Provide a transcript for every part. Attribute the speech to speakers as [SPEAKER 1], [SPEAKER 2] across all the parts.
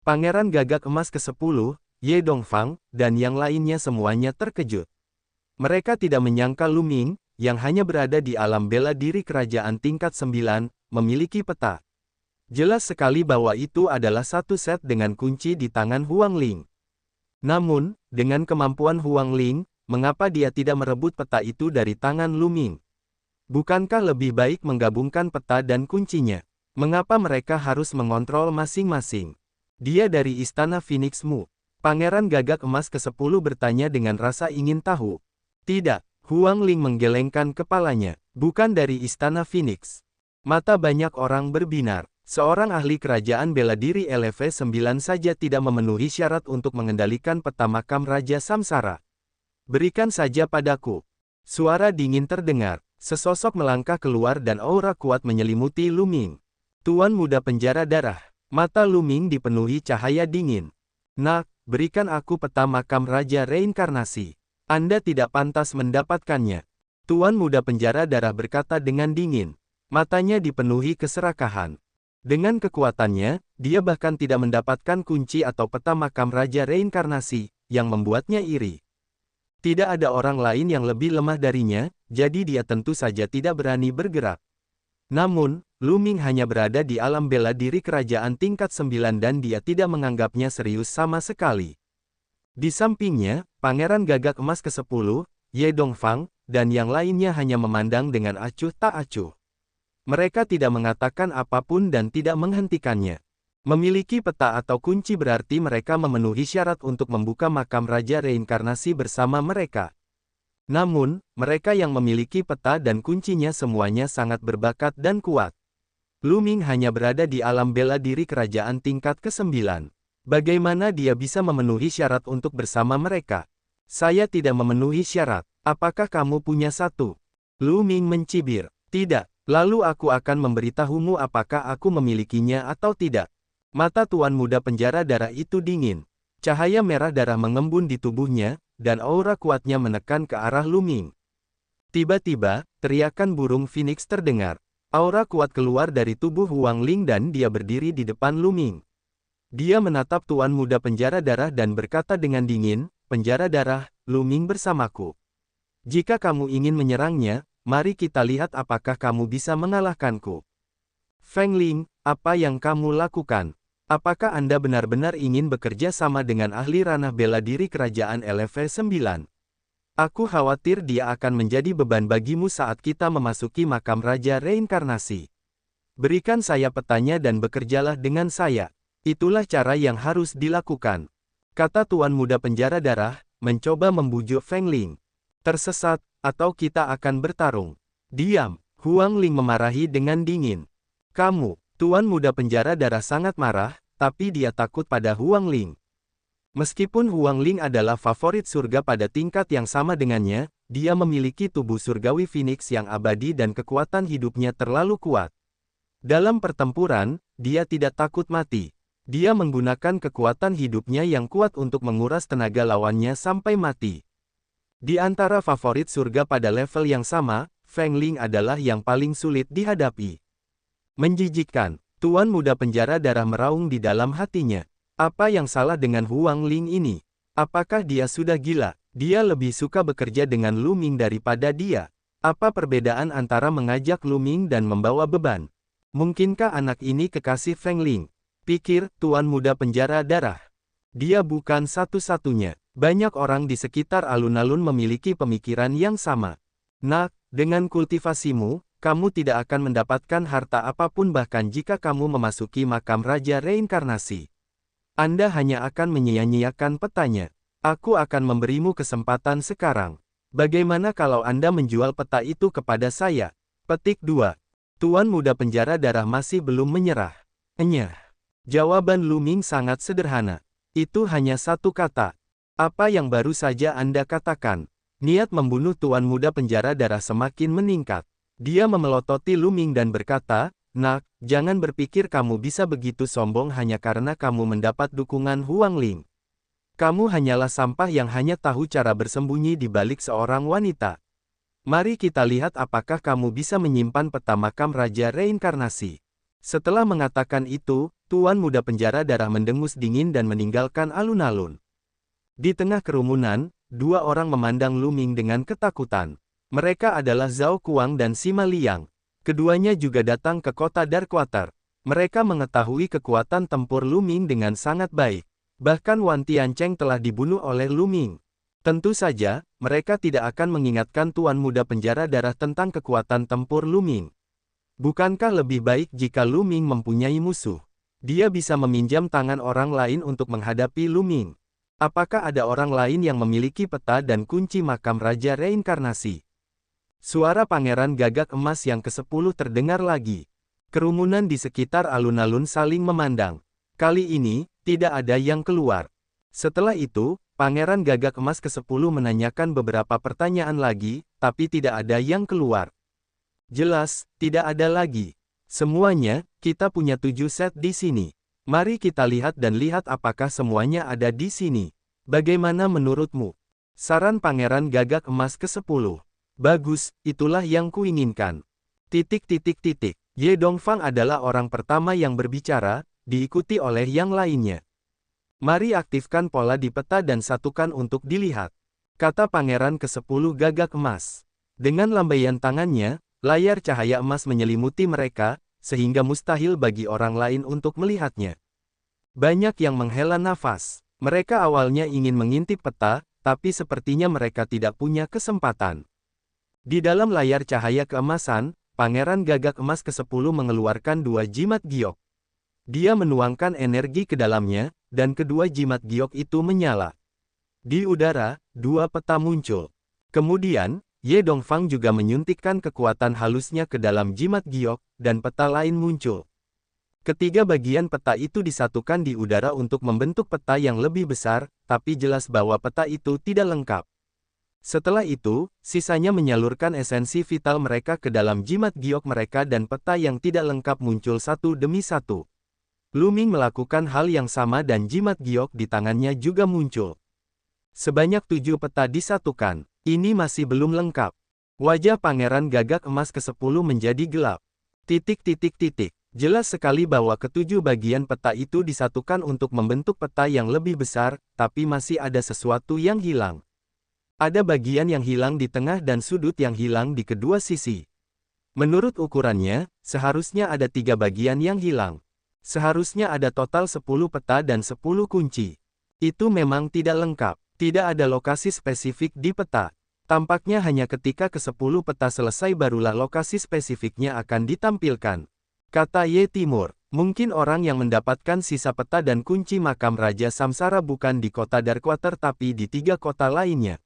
[SPEAKER 1] Pangeran Gagak Emas ke-10, Ye Dongfang, dan yang lainnya semuanya terkejut. Mereka tidak menyangka Lu Ming, yang hanya berada di alam bela diri kerajaan tingkat 9, memiliki peta. Jelas sekali bahwa itu adalah satu set dengan kunci di tangan Huang Ling. Namun, dengan kemampuan Huang Ling, mengapa dia tidak merebut peta itu dari tangan Lu Ming? Bukankah lebih baik menggabungkan peta dan kuncinya? Mengapa mereka harus mengontrol masing-masing? Dia dari Istana Phoenix Mu. Pangeran Gagak Emas ke-10 bertanya dengan rasa ingin tahu. Tidak, Huang Ling menggelengkan kepalanya. Bukan dari Istana Phoenix. Mata banyak orang berbinar. Seorang ahli kerajaan bela diri LV9 saja tidak memenuhi syarat untuk mengendalikan peta makam Raja Samsara. Berikan saja padaku. Suara dingin terdengar. Sesosok melangkah keluar dan aura kuat menyelimuti Lu Ming. Tuan Muda Penjara Darah. Mata Lu Ming dipenuhi cahaya dingin. Nak, berikan aku peta makam Raja Reinkarnasi. Anda tidak pantas mendapatkannya. Tuan Muda Penjara Darah berkata dengan dingin. Matanya dipenuhi keserakahan. Dengan kekuatannya, dia bahkan tidak mendapatkan kunci atau peta makam Raja Reinkarnasi, yang membuatnya iri. Tidak ada orang lain yang lebih lemah darinya, jadi dia tentu saja tidak berani bergerak. Namun, Lu Ming hanya berada di alam bela diri kerajaan tingkat 9 dan dia tidak menganggapnya serius sama sekali. Di sampingnya, Pangeran Gagak Emas ke-10, Ye Dongfang, dan yang lainnya hanya memandang dengan acuh tak acuh. Mereka tidak mengatakan apapun dan tidak menghentikannya. Memiliki peta atau kunci berarti mereka memenuhi syarat untuk membuka makam Raja Reinkarnasi bersama mereka. Namun, mereka yang memiliki peta dan kuncinya semuanya sangat berbakat dan kuat. Lu Ming hanya berada di alam bela diri kerajaan tingkat ke-9. Bagaimana dia bisa memenuhi syarat untuk bersama mereka? Saya tidak memenuhi syarat. Apakah kamu punya satu? Lu Ming mencibir. Tidak. Lalu aku akan memberitahumu apakah aku memilikinya atau tidak. Mata Tuan Muda Penjara Darah itu dingin. Cahaya merah darah mengembun di tubuhnya, dan aura kuatnya menekan ke arah Lu Ming. Tiba-tiba, teriakan burung Phoenix terdengar. Aura kuat keluar dari tubuh Huang Ling dan dia berdiri di depan Lu Ming. Dia menatap Tuan Muda Penjara Darah dan berkata dengan dingin, Penjara Darah, Lu Ming bersamaku. Jika kamu ingin menyerangnya, mari kita lihat apakah kamu bisa mengalahkanku. Feng Ling, apa yang kamu lakukan? Apakah Anda benar-benar ingin bekerja sama dengan ahli ranah bela diri kerajaan LV9? Aku khawatir dia akan menjadi beban bagimu saat kita memasuki makam Raja Reinkarnasi. Berikan saya petanya dan bekerjalah dengan saya. Itulah cara yang harus dilakukan. Kata Tuan Muda Penjara Darah, mencoba membujuk Feng Ling. Tersesat, atau kita akan bertarung. Diam, Huang Ling memarahi dengan dingin. Kamu, Tuan Muda Penjara Darah sangat marah, tapi dia takut pada Huang Ling. Meskipun Huang Ling adalah favorit surga pada tingkat yang sama dengannya, dia memiliki tubuh surgawi Phoenix yang abadi dan kekuatan hidupnya terlalu kuat. Dalam pertempuran, dia tidak takut mati. Dia menggunakan kekuatan hidupnya yang kuat untuk menguras tenaga lawannya sampai mati. Di antara favorit surga pada level yang sama, Feng Ling adalah yang paling sulit dihadapi. Menjijikkan, Tuan Muda Penjara Darah meraung di dalam hatinya. Apa yang salah dengan Huang Ling ini? Apakah dia sudah gila? Dia lebih suka bekerja dengan Lu Ming daripada dia. Apa perbedaan antara mengajak Lu Ming dan membawa beban? Mungkinkah anak ini kekasih Feng Ling? Pikir Tuan Muda Penjara Darah. Dia bukan satu-satunya. Banyak orang di sekitar alun-alun memiliki pemikiran yang sama. Nak, dengan kultivasimu, kamu tidak akan mendapatkan harta apapun bahkan jika kamu memasuki makam Raja Reinkarnasi. Anda hanya akan menyia-nyiakan petanya. Aku akan memberimu kesempatan sekarang. Bagaimana kalau Anda menjual peta itu kepada saya? Petik 2. Tuan Muda Penjara Darah masih belum menyerah. Enyah. Jawaban Lu Ming sangat sederhana. Itu hanya satu kata. Apa yang baru saja Anda katakan? Niat membunuh Tuan Muda Penjara Darah semakin meningkat. Dia memelototi Lu Ming dan berkata, Nak, jangan berpikir kamu bisa begitu sombong hanya karena kamu mendapat dukungan Huang Ling. Kamu hanyalah sampah yang hanya tahu cara bersembunyi di balik seorang wanita. Mari kita lihat apakah kamu bisa menyimpan peta makam Raja Reinkarnasi. Setelah mengatakan itu, Tuan Muda Penjara Darah mendengus dingin dan meninggalkan alun-alun. Di tengah kerumunan, dua orang memandang Lu Ming dengan ketakutan. Mereka adalah Zhao Kuang dan Sima Liang. Keduanya juga datang ke kota Darkwater. Mereka mengetahui kekuatan tempur Lu Ming dengan sangat baik. Bahkan Wan Tiancheng telah dibunuh oleh Lu Ming. Tentu saja, mereka tidak akan mengingatkan Tuan Muda Penjara Darah tentang kekuatan tempur Lu Ming. Bukankah lebih baik jika Lu Ming mempunyai musuh? Dia bisa meminjam tangan orang lain untuk menghadapi Lu Ming. Apakah ada orang lain yang memiliki peta dan kunci makam Raja Reinkarnasi? Suara Pangeran Gagak Emas yang ke-10 terdengar lagi. Kerumunan di sekitar alun-alun saling memandang. Kali ini, tidak ada yang keluar. Setelah itu, Pangeran Gagak Emas ke-10 menanyakan beberapa pertanyaan lagi, tapi tidak ada yang keluar. Jelas, tidak ada lagi. Semuanya, kita punya 7 set di sini. Mari kita lihat dan lihat apakah semuanya ada di sini. Bagaimana menurutmu? Saran Pangeran Gagak Emas ke-10. Bagus, itulah yang kuinginkan. Ye Dongfang adalah orang pertama yang berbicara, diikuti oleh yang lainnya. Mari aktifkan pola di peta dan satukan untuk dilihat. Kata Pangeran ke-10 Gagak Emas. Dengan lambaian tangannya, layar cahaya emas menyelimuti mereka, sehingga mustahil bagi orang lain untuk melihatnya. Banyak yang menghela nafas. Mereka awalnya ingin mengintip peta, tapi sepertinya mereka tidak punya kesempatan. Di dalam layar cahaya keemasan, Pangeran Gagak Emas ke-10 mengeluarkan 2 jimat giok. Dia menuangkan energi ke dalamnya, dan kedua jimat giok itu menyala. Di udara, 2 peta muncul. Kemudian, Ye Dongfang juga menyuntikkan kekuatan halusnya ke dalam jimat giok, dan peta lain muncul. Ketiga bagian peta itu disatukan di udara untuk membentuk peta yang lebih besar, tapi jelas bahwa peta itu tidak lengkap. Setelah itu, sisanya menyalurkan esensi vital mereka ke dalam jimat giok mereka dan peta yang tidak lengkap muncul satu demi satu. Lu Ming melakukan hal yang sama dan jimat giok di tangannya juga muncul. Sebanyak 7 peta disatukan. Ini masih belum lengkap. Wajah Pangeran Gagak Emas ke-10 menjadi gelap. Jelas sekali bahwa ketujuh bagian peta itu disatukan untuk membentuk peta yang lebih besar, tapi masih ada sesuatu yang hilang. Ada bagian yang hilang di tengah dan sudut yang hilang di kedua sisi. Menurut ukurannya, seharusnya ada 3 bagian yang hilang. Seharusnya ada total 10 peta dan 10 kunci. Itu memang tidak lengkap. Tidak ada lokasi spesifik di peta. Tampaknya hanya ketika ke-10 peta selesai barulah lokasi spesifiknya akan ditampilkan. Kata Ye Timur, mungkin orang yang mendapatkan sisa peta dan kunci makam Raja Samsara bukan di kota Darkwater tapi di 3 kota lainnya.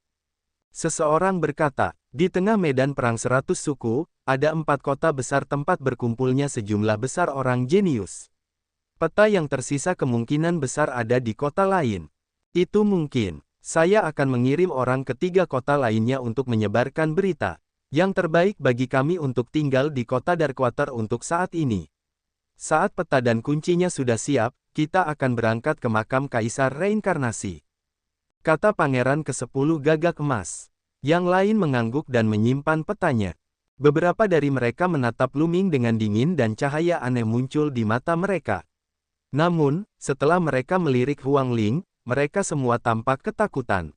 [SPEAKER 1] Seseorang berkata, di tengah medan perang 100 suku, ada 4 kota besar tempat berkumpulnya sejumlah besar orang jenius. Peta yang tersisa kemungkinan besar ada di kota lain. Itu mungkin. Saya akan mengirim orang ke 3 kota lainnya untuk menyebarkan berita. Yang terbaik bagi kami untuk tinggal di kota Darkwater untuk saat ini. Saat peta dan kuncinya sudah siap, kita akan berangkat ke makam Kaisar Reinkarnasi. Kata Pangeran ke-10 Gagak Emas. Yang lain mengangguk dan menyimpan petanya. Beberapa dari mereka menatap Lu Ming dengan dingin dan cahaya aneh muncul di mata mereka. Namun, setelah mereka melirik Huang Ling, mereka semua tampak ketakutan.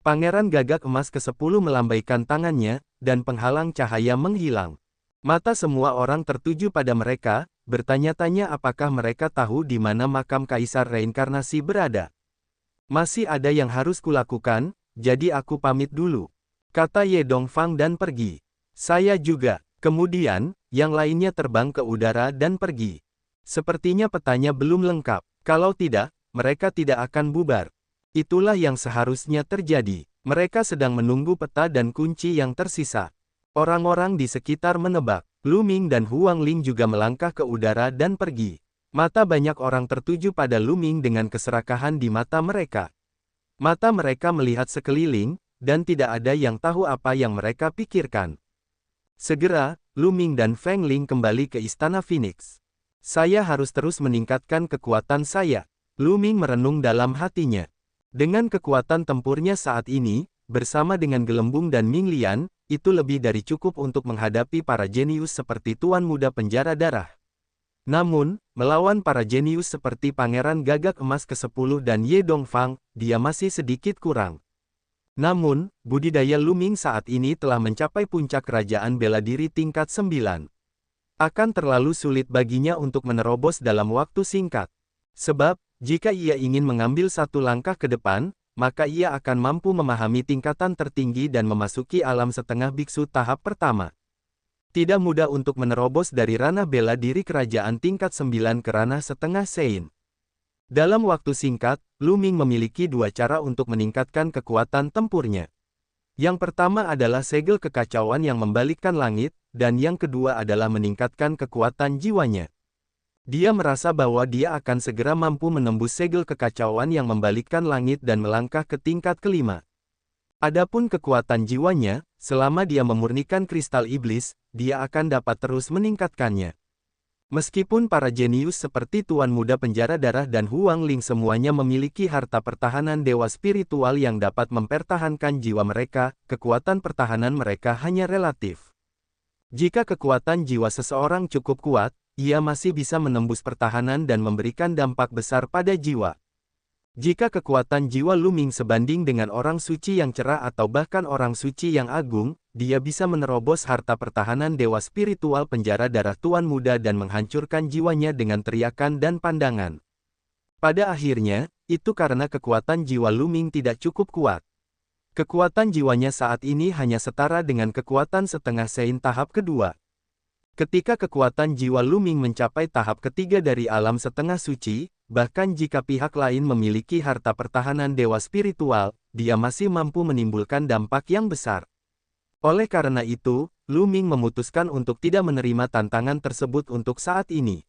[SPEAKER 1] Pangeran Gagak Emas ke-10 melambaikan tangannya, dan penghalang cahaya menghilang. Mata semua orang tertuju pada mereka, bertanya-tanya apakah mereka tahu di mana makam Kaisar Reinkarnasi berada. Masih ada yang harus kulakukan, jadi aku pamit dulu. Kata Ye Dongfang dan pergi. Saya juga. Kemudian, yang lainnya terbang ke udara dan pergi. Sepertinya petanya belum lengkap. Kalau tidak, mereka tidak akan bubar. Itulah yang seharusnya terjadi. Mereka sedang menunggu peta dan kunci yang tersisa. Orang-orang di sekitar menebak. Lu Ming dan Huang Ling juga melangkah ke udara dan pergi. Mata banyak orang tertuju pada Lu Ming dengan keserakahan di mata mereka. Mata mereka melihat sekeliling, dan tidak ada yang tahu apa yang mereka pikirkan. Segera, Lu Ming dan Feng Ling kembali ke Istana Phoenix. Saya harus terus meningkatkan kekuatan saya. Lu Ming merenung dalam hatinya. Dengan kekuatan tempurnya saat ini, bersama dengan Gelembung dan Ming Lian, itu lebih dari cukup untuk menghadapi para jenius seperti Tuan Muda Penjara Darah. Namun, melawan para jenius seperti Pangeran Gagak Emas ke-10 dan Ye Dongfang, dia masih sedikit kurang. Namun, budidaya Luming saat ini telah mencapai puncak kerajaan bela diri tingkat 9. Akan terlalu sulit baginya untuk menerobos dalam waktu singkat. Sebab, jika ia ingin mengambil satu langkah ke depan, maka ia akan mampu memahami tingkatan tertinggi dan memasuki alam setengah biksu tahap pertama. Tidak mudah untuk menerobos dari ranah bela diri kerajaan tingkat 9 ke ranah setengah Sein. Dalam waktu singkat, Luming memiliki dua cara untuk meningkatkan kekuatan tempurnya. Yang pertama adalah segel kekacauan yang membalikkan langit, dan yang kedua adalah meningkatkan kekuatan jiwanya. Dia merasa bahwa dia akan segera mampu menembus segel kekacauan yang membalikkan langit dan melangkah ke tingkat kelima. Adapun kekuatan jiwanya, selama dia memurnikan kristal iblis, dia akan dapat terus meningkatkannya. Meskipun para jenius seperti Tuan Muda Penjara Darah dan Huang Ling semuanya memiliki harta pertahanan dewa spiritual yang dapat mempertahankan jiwa mereka, kekuatan pertahanan mereka hanya relatif. Jika kekuatan jiwa seseorang cukup kuat, ia masih bisa menembus pertahanan dan memberikan dampak besar pada jiwa. Jika kekuatan jiwa Luming sebanding dengan orang suci yang cerah atau bahkan orang suci yang agung, dia bisa menerobos harta pertahanan dewa spiritual Penjara Darah Tuan Muda dan menghancurkan jiwanya dengan teriakan dan pandangan. Pada akhirnya, itu karena kekuatan jiwa Luming tidak cukup kuat. Kekuatan jiwanya saat ini hanya setara dengan kekuatan setengah Sein tahap kedua. Ketika kekuatan jiwa Luming mencapai tahap ketiga dari alam setengah suci, bahkan jika pihak lain memiliki harta pertahanan dewa spiritual, dia masih mampu menimbulkan dampak yang besar. Oleh karena itu, Luming memutuskan untuk tidak menerima tantangan tersebut untuk saat ini.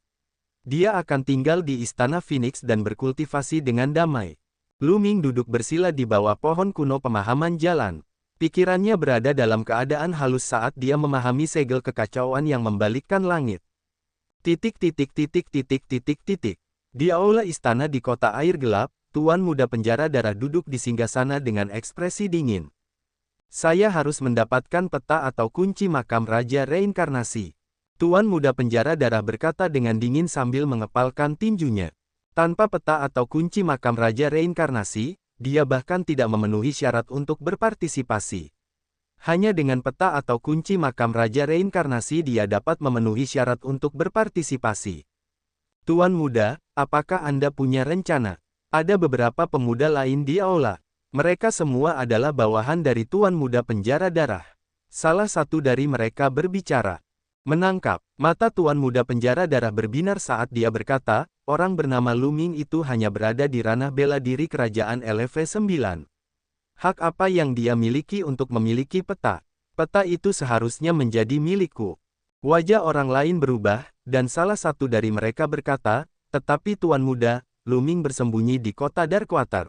[SPEAKER 1] Dia akan tinggal di Istana Phoenix dan berkultivasi dengan damai. Luming duduk bersila di bawah pohon kuno pemahaman jalan. Pikirannya berada dalam keadaan halus saat dia memahami segel kekacauan yang membalikkan langit. Di aula istana di kota air gelap, Tuan Muda Penjara Darah duduk di singgasana dengan ekspresi dingin. Saya harus mendapatkan peta atau kunci makam Raja Reinkarnasi. Tuan Muda Penjara Darah berkata dengan dingin sambil mengepalkan tinjunya. Tanpa peta atau kunci makam Raja Reinkarnasi, dia bahkan tidak memenuhi syarat untuk berpartisipasi. Hanya dengan peta atau kunci makam Raja Reinkarnasi dia dapat memenuhi syarat untuk berpartisipasi. Tuan Muda, apakah Anda punya rencana? Ada beberapa pemuda lain di aula. Mereka semua adalah bawahan dari Tuan Muda Penjara Darah. Salah satu dari mereka berbicara. Menangkap, mata Tuan Muda Penjara Darah berbinar saat dia berkata, orang bernama Luming itu hanya berada di ranah bela diri kerajaan LV9. Hak apa yang dia miliki untuk memiliki peta? Peta itu seharusnya menjadi milikku. Wajah orang lain berubah, dan salah satu dari mereka berkata, tetapi Tuan Muda, Luming bersembunyi di kota Darkwater.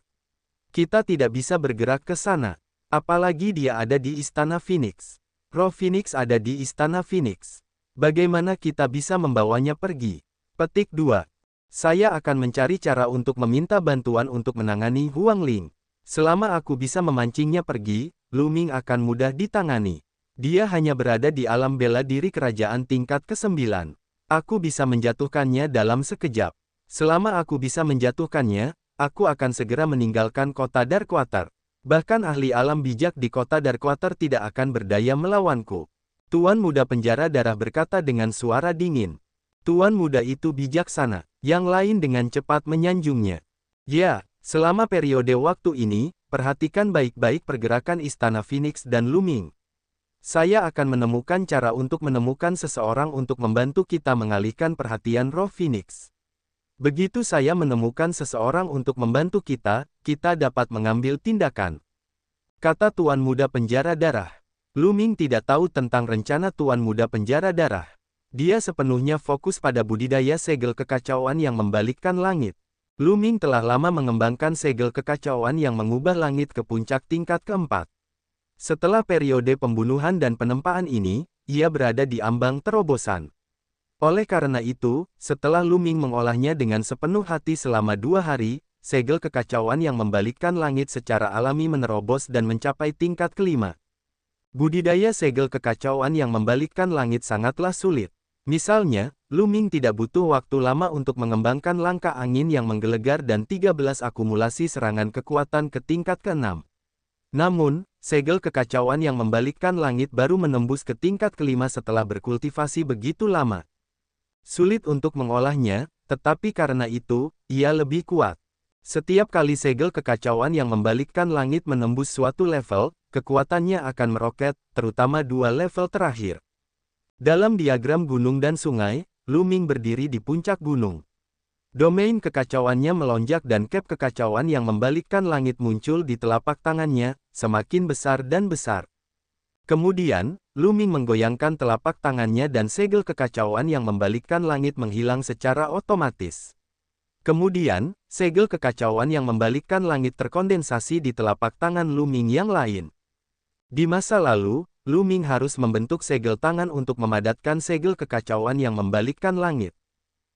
[SPEAKER 1] Kita tidak bisa bergerak ke sana. Apalagi dia ada di Istana Phoenix. Roh Phoenix ada di Istana Phoenix. Bagaimana kita bisa membawanya pergi? Petik 2. Saya akan mencari cara untuk meminta bantuan untuk menangani Huang Ling. Selama aku bisa memancingnya pergi, Luming akan mudah ditangani. Dia hanya berada di alam bela diri kerajaan tingkat ke-9. Aku bisa menjatuhkannya dalam sekejap. Selama aku bisa menjatuhkannya, aku akan segera meninggalkan kota Darkwater. Bahkan ahli alam bijak di kota Darkwater tidak akan berdaya melawanku. Tuan Muda Penjara Darah berkata dengan suara dingin. Tuan Muda itu bijaksana. Yang lain dengan cepat menyanjungnya. Ya, selama periode waktu ini, perhatikan baik-baik pergerakan Istana Phoenix dan Luming. Saya akan menemukan cara untuk menemukan seseorang untuk membantu kita mengalihkan perhatian roh Phoenix. Begitu saya menemukan seseorang untuk membantu kita, kita dapat mengambil tindakan. Kata Tuan Muda Penjara Darah. Luming tidak tahu tentang rencana Tuan Muda Penjara Darah. Dia sepenuhnya fokus pada budidaya segel kekacauan yang membalikkan langit. Luming telah lama mengembangkan segel kekacauan yang mengubah langit ke puncak tingkat keempat. Setelah periode pembunuhan dan penempaan ini, ia berada di ambang terobosan. Oleh karena itu, setelah Luming mengolahnya dengan sepenuh hati selama 2 hari, segel kekacauan yang membalikkan langit secara alami menerobos dan mencapai tingkat kelima. Budidaya segel kekacauan yang membalikkan langit sangatlah sulit. Misalnya, Lu Ming tidak butuh waktu lama untuk mengembangkan langkah angin yang menggelegar dan 13 akumulasi serangan kekuatan ke tingkat ke-6. Namun, segel kekacauan yang membalikkan langit baru menembus ke tingkat ke-5 setelah berkultivasi begitu lama. Sulit untuk mengolahnya, tetapi karena itu, ia lebih kuat. Setiap kali segel kekacauan yang membalikkan langit menembus suatu level, kekuatannya akan meroket, terutama 2 level terakhir. Dalam diagram gunung dan sungai, Lu Ming berdiri di puncak gunung. Domain kekacauannya melonjak dan cap kekacauan yang membalikkan langit muncul di telapak tangannya, semakin besar dan besar. Kemudian, Lu Ming menggoyangkan telapak tangannya dan segel kekacauan yang membalikkan langit menghilang secara otomatis. Kemudian, segel kekacauan yang membalikkan langit terkondensasi di telapak tangan Lu Ming yang lain. Di masa lalu, Lu Ming harus membentuk segel tangan untuk memadatkan segel kekacauan yang membalikkan langit.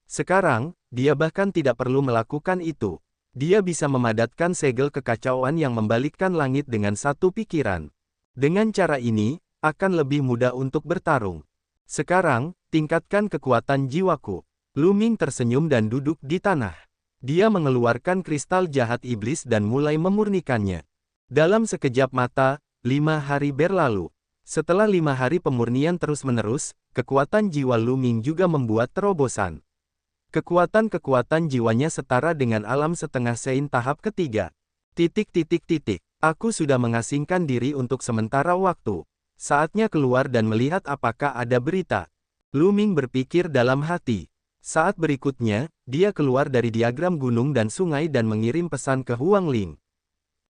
[SPEAKER 1] Sekarang, dia bahkan tidak perlu melakukan itu. Dia bisa memadatkan segel kekacauan yang membalikkan langit dengan satu pikiran. Dengan cara ini, akan lebih mudah untuk bertarung. Sekarang, tingkatkan kekuatan jiwaku. Lu Ming tersenyum dan duduk di tanah. Dia mengeluarkan kristal jahat iblis dan mulai memurnikannya. Dalam sekejap mata, 5 hari berlalu. Setelah 5 hari pemurnian terus-menerus, kekuatan jiwa Lu Ming juga membuat terobosan. Kekuatan-kekuatan jiwanya setara dengan alam setengah sein tahap ketiga. Aku sudah mengasingkan diri untuk sementara waktu. Saatnya keluar dan melihat apakah ada berita. Lu Ming berpikir dalam hati. Saat berikutnya, dia keluar dari diagram gunung dan sungai dan mengirim pesan ke Huang Ling.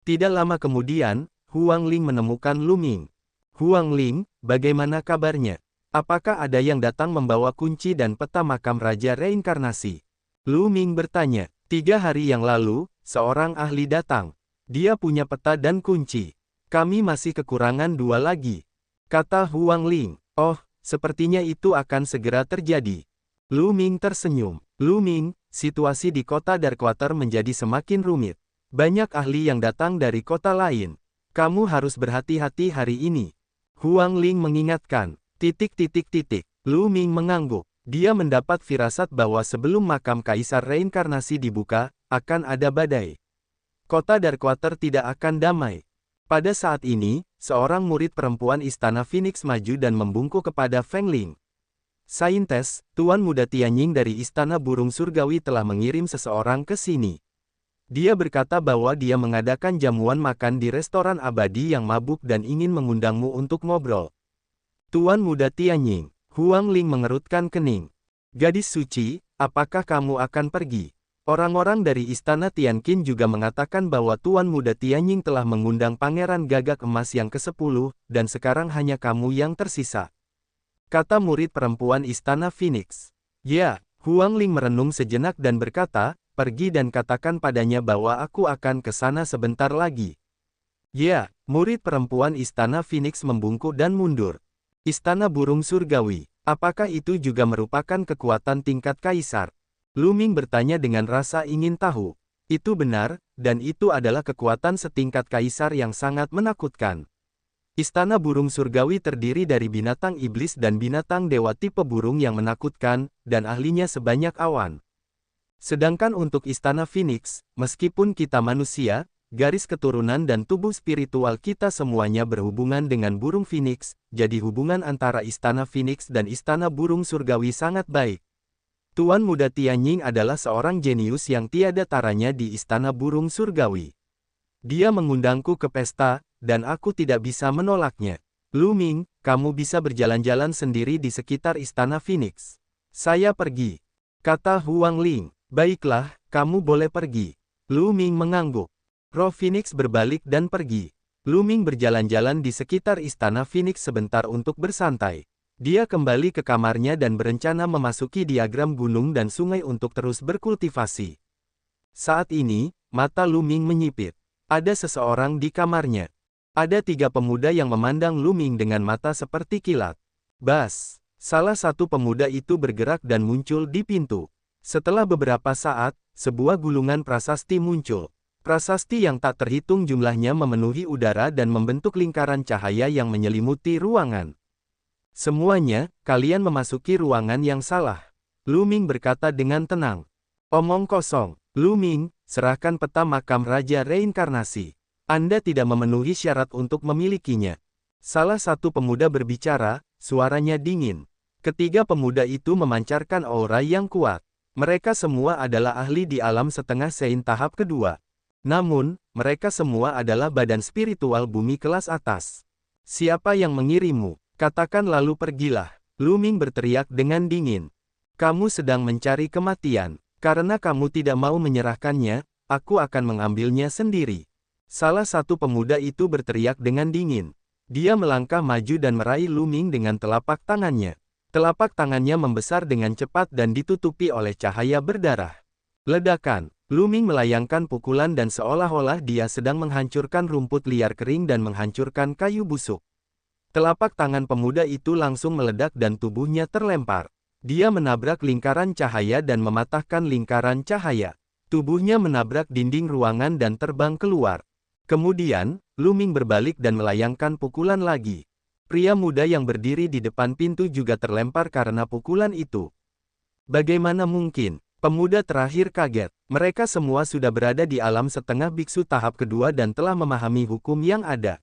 [SPEAKER 1] Tidak lama kemudian, Huang Ling menemukan Lu Ming. Huang Ling, bagaimana kabarnya? Apakah ada yang datang membawa kunci dan peta makam Raja Reinkarnasi? Lu Ming bertanya. 3 hari yang lalu, seorang ahli datang. Dia punya peta dan kunci. Kami masih kekurangan 2 lagi. Kata Huang Ling. Oh, sepertinya itu akan segera terjadi. Lu Ming tersenyum. Lu Ming, situasi di kota Darkwater menjadi semakin rumit. Banyak ahli yang datang dari kota lain. Kamu harus berhati-hati hari ini. Huang Ling mengingatkan. Lu Ming mengangguk. Dia mendapat firasat bahwa sebelum makam Kaisar Reinkarnasi dibuka, akan ada badai. Kota Darkwater tidak akan damai. Pada saat ini, seorang murid perempuan Istana Phoenix maju dan membungkuk kepada Feng Ling. Saintes, Tuan Muda Tianying dari Istana Burung Surgawi telah mengirim seseorang ke sini. Dia berkata bahwa dia mengadakan jamuan makan di restoran abadi yang mabuk dan ingin mengundangmu untuk ngobrol. Tuan Muda Tianying, Huang Ling mengerutkan kening. Gadis suci, apakah kamu akan pergi? Orang-orang dari Istana Tianqin juga mengatakan bahwa Tuan Muda Tianying telah mengundang Pangeran Gagak Emas yang ke-10, dan sekarang hanya kamu yang tersisa. Kata murid perempuan Istana Phoenix. Ya, Huang Ling merenung sejenak dan berkata, pergi dan katakan padanya bahwa aku akan ke sana sebentar lagi. Ya, murid perempuan Istana Phoenix membungkuk dan mundur. Istana Burung Surgawi, apakah itu juga merupakan kekuatan tingkat kaisar? Lu Ming bertanya dengan rasa ingin tahu. Itu benar, dan itu adalah kekuatan setingkat kaisar yang sangat menakutkan. Istana Burung Surgawi terdiri dari binatang iblis dan binatang dewa tipe burung yang menakutkan, dan ahlinya sebanyak awan. Sedangkan untuk Istana Phoenix, meskipun kita manusia, garis keturunan dan tubuh spiritual kita semuanya berhubungan dengan burung Phoenix, jadi hubungan antara Istana Phoenix dan Istana Burung Surgawi sangat baik. Tuan Muda Tianying adalah seorang jenius yang tiada taranya di Istana Burung Surgawi. Dia mengundangku ke pesta, dan aku tidak bisa menolaknya. Lu Ming, kamu bisa berjalan-jalan sendiri di sekitar Istana Phoenix. Saya pergi. Kata Huang Ling. Baiklah, kamu boleh pergi. Lu Ming mengangguk. Roh Phoenix berbalik dan pergi. Lu Ming berjalan-jalan di sekitar Istana Phoenix sebentar untuk bersantai. Dia kembali ke kamarnya dan berencana memasuki diagram gunung dan sungai untuk terus berkultivasi. Saat ini, mata Lu Ming menyipit. Ada seseorang di kamarnya. Ada 3 pemuda yang memandang Lu Ming dengan mata seperti kilat. Bas! Salah satu pemuda itu bergerak dan muncul di pintu. Setelah beberapa saat, sebuah gulungan prasasti muncul. Prasasti yang tak terhitung jumlahnya memenuhi udara dan membentuk lingkaran cahaya yang menyelimuti ruangan. Semuanya, kalian memasuki ruangan yang salah. Lu Ming berkata dengan tenang. Omong kosong. Lu Ming, serahkan peta makam Raja Reinkarnasi. Anda tidak memenuhi syarat untuk memilikinya. Salah satu pemuda berbicara, suaranya dingin. Ketiga pemuda itu memancarkan aura yang kuat. Mereka semua adalah ahli di alam setengah sein tahap kedua. Namun, mereka semua adalah badan spiritual bumi kelas atas. Siapa yang mengirimmu? Katakan lalu pergilah. Lu Ming berteriak dengan dingin. Kamu sedang mencari kematian. Karena kamu tidak mau menyerahkannya, aku akan mengambilnya sendiri. Salah satu pemuda itu berteriak dengan dingin. Dia melangkah maju dan meraih Lu Ming dengan telapak tangannya. Telapak tangannya membesar dengan cepat dan ditutupi oleh cahaya berdarah. Ledakan. Lu Ming melayangkan pukulan dan seolah-olah dia sedang menghancurkan rumput liar kering dan menghancurkan kayu busuk. Telapak tangan pemuda itu langsung meledak dan tubuhnya terlempar. Dia menabrak lingkaran cahaya dan mematahkan lingkaran cahaya. Tubuhnya menabrak dinding ruangan dan terbang keluar. Kemudian, Lu Ming berbalik dan melayangkan pukulan lagi. Pria muda yang berdiri di depan pintu juga terlempar karena pukulan itu. Bagaimana mungkin? Pemuda terakhir kaget. Mereka semua sudah berada di alam setengah biksu tahap kedua dan telah memahami hukum yang ada.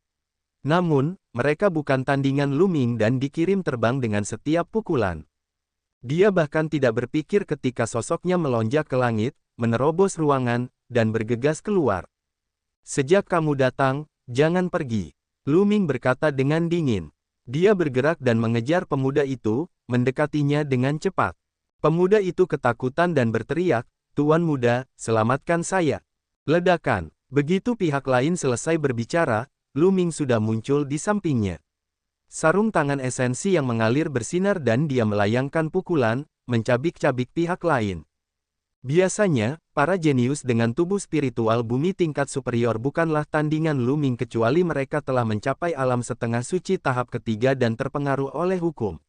[SPEAKER 1] Namun, mereka bukan tandingan Lu Ming dan dikirim terbang dengan setiap pukulan. Dia bahkan tidak berpikir ketika sosoknya melonjak ke langit, menerobos ruangan, dan bergegas keluar. Sejak kamu datang, jangan pergi. Lu Ming berkata dengan dingin. Dia bergerak dan mengejar pemuda itu, mendekatinya dengan cepat. Pemuda itu ketakutan dan berteriak, Tuan muda, selamatkan saya. Ledakan. Begitu pihak lain selesai berbicara, Lu Ming sudah muncul di sampingnya. Sarung tangan esensi yang mengalir bersinar dan dia melayangkan pukulan, mencabik-cabik pihak lain. Biasanya, para jenius dengan tubuh spiritual bumi tingkat superior bukanlah tandingan Lu Ming kecuali mereka telah mencapai alam setengah suci tahap ketiga dan terpengaruh oleh hukum.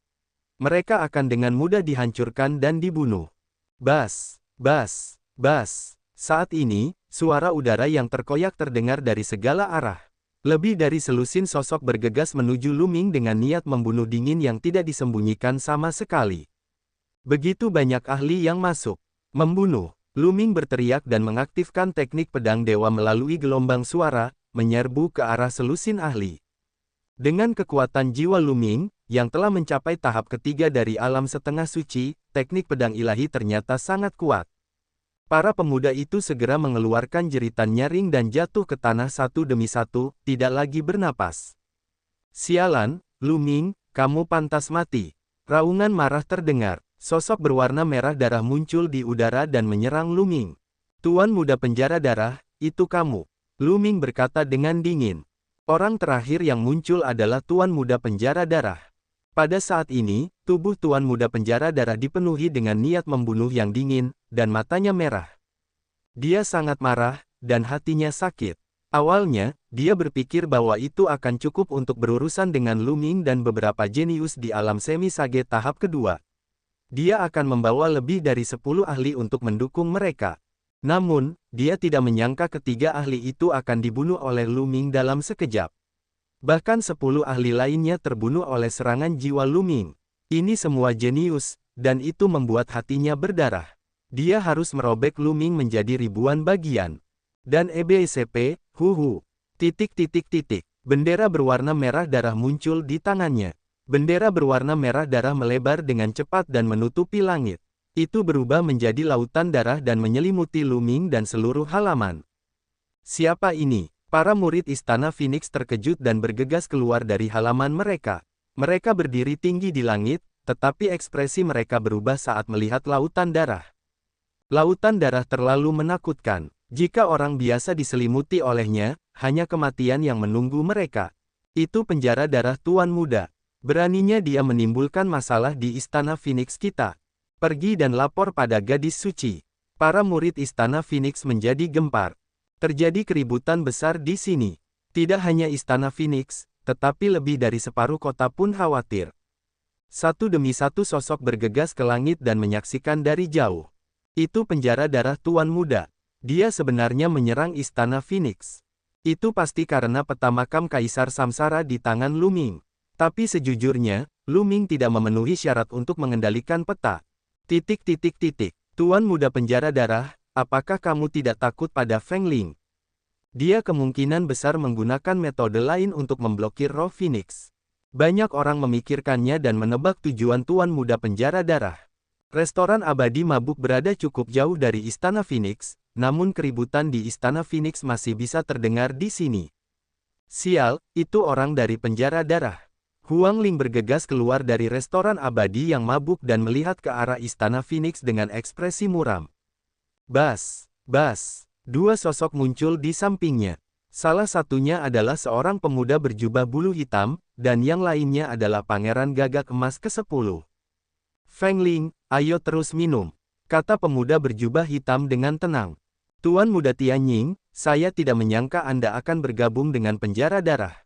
[SPEAKER 1] Mereka akan dengan mudah dihancurkan dan dibunuh. Bas, bas, bas. Saat ini, suara udara yang terkoyak terdengar dari segala arah. Lebih dari selusin sosok bergegas menuju Lu Ming dengan niat membunuh dingin yang tidak disembunyikan sama sekali. Begitu banyak ahli yang masuk. Membunuh. Lu Ming berteriak dan mengaktifkan teknik pedang dewa melalui gelombang suara, menyerbu ke arah selusin ahli. Dengan kekuatan jiwa Lu Ming, yang telah mencapai tahap ketiga dari alam setengah suci, teknik pedang ilahi ternyata sangat kuat. Para pemuda itu segera mengeluarkan jeritan nyaring dan jatuh ke tanah satu demi satu, tidak lagi bernapas. Sialan, Lu Ming, kamu pantas mati. Raungan marah terdengar. Sosok berwarna merah darah muncul di udara dan menyerang Lu Ming. Tuan muda penjara darah, itu kamu. Lu Ming berkata dengan dingin. Orang terakhir yang muncul adalah Tuan muda penjara darah. Pada saat ini, tubuh Tuan muda penjara darah dipenuhi dengan niat membunuh yang dingin, dan matanya merah. Dia sangat marah, dan hatinya sakit. Awalnya, dia berpikir bahwa itu akan cukup untuk berurusan dengan Lu Ming dan beberapa jenius di alam semi-sage tahap kedua. Dia akan membawa lebih dari 10 ahli untuk mendukung mereka. Namun, dia tidak menyangka ketiga ahli itu akan dibunuh oleh Lu Ming dalam sekejap. Bahkan 10 ahli lainnya terbunuh oleh serangan jiwa Lu Ming. Ini semua jenius, dan itu membuat hatinya berdarah. Dia harus merobek Lu Ming menjadi ribuan bagian. Dan EBSP, huhu. Bendera berwarna merah darah muncul di tangannya. Bendera berwarna merah darah melebar dengan cepat dan menutupi langit. Itu berubah menjadi lautan darah dan menyelimuti Lu Ming dan seluruh halaman. Siapa ini? Para murid Istana Phoenix terkejut dan bergegas keluar dari halaman mereka. Mereka berdiri tinggi di langit, tetapi ekspresi mereka berubah saat melihat lautan darah. Lautan darah terlalu menakutkan. Jika orang biasa diselimuti olehnya, hanya kematian yang menunggu mereka. Itu penjara darah Tuan Muda. Beraninya dia menimbulkan masalah di Istana Phoenix kita. Pergi dan lapor pada gadis suci. Para murid Istana Phoenix menjadi gempar. Terjadi keributan besar di sini. Tidak hanya Istana Phoenix, tetapi lebih dari separuh kota pun khawatir. Satu demi satu sosok bergegas ke langit dan menyaksikan dari jauh. Itu penjara darah Tuan Muda. Dia sebenarnya menyerang Istana Phoenix. Itu pasti karena peta makam Kaisar Samsara di tangan Lu Ming. Tapi sejujurnya, Luming tidak memenuhi syarat untuk mengendalikan peta. Tuan muda penjara darah, apakah kamu tidak takut pada Feng Ling? Dia kemungkinan besar menggunakan metode lain untuk memblokir roh Phoenix. Banyak orang memikirkannya dan menebak tujuan Tuan muda penjara darah. Restoran abadi mabuk berada cukup jauh dari Istana Phoenix, namun keributan di Istana Phoenix masih bisa terdengar di sini. Sial, itu orang dari penjara darah. Huang Ling bergegas keluar dari restoran abadi yang mabuk dan melihat ke arah Istana Phoenix dengan ekspresi muram. Bas. Dua sosok muncul di sampingnya. Salah satunya adalah seorang pemuda berjubah bulu hitam, dan yang lainnya adalah Pangeran Gagak Emas ke-10. Feng Ling, ayo terus minum, kata pemuda berjubah hitam dengan tenang. Tuan muda Tianying, saya tidak menyangka Anda akan bergabung dengan penjara darah.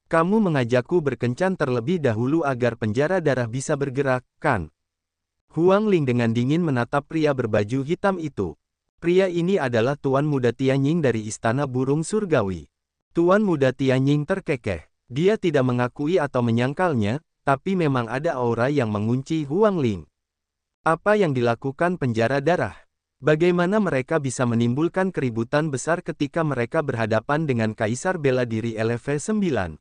[SPEAKER 1] Kamu mengajakku berkencan terlebih dahulu agar penjara darah bisa bergerak, kan? Huang Ling dengan dingin menatap pria berbaju hitam itu. Pria ini adalah Tuan muda Tianying dari Istana Burung Surgawi. Tuan muda Tianying terkekeh. Dia tidak mengakui atau menyangkalnya, tapi memang ada aura yang mengunci Huang Ling. Apa yang dilakukan penjara darah? Bagaimana mereka bisa menimbulkan keributan besar ketika mereka berhadapan dengan Kaisar Bela Diri LV9?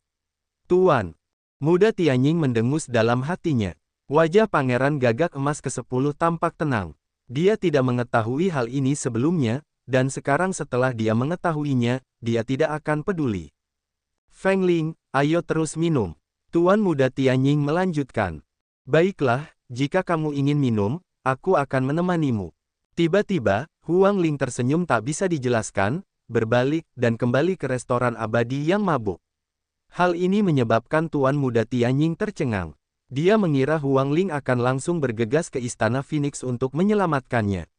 [SPEAKER 1] Tuan muda Tianying mendengus dalam hatinya. Wajah Pangeran Gagak Emas ke-10 tampak tenang. Dia tidak mengetahui hal ini sebelumnya, dan sekarang setelah dia mengetahuinya, dia tidak akan peduli. Feng Ling, ayo terus minum. Tuan muda Tianying melanjutkan. Baiklah, jika kamu ingin minum, aku akan menemanimu. Tiba-tiba, Huang Ling tersenyum tak bisa dijelaskan, berbalik, dan kembali ke restoran abadi yang mabuk. Hal ini menyebabkan Tuan muda Tianying tercengang. Dia mengira Huang Ling akan langsung bergegas ke Istana Phoenix untuk menyelamatkannya.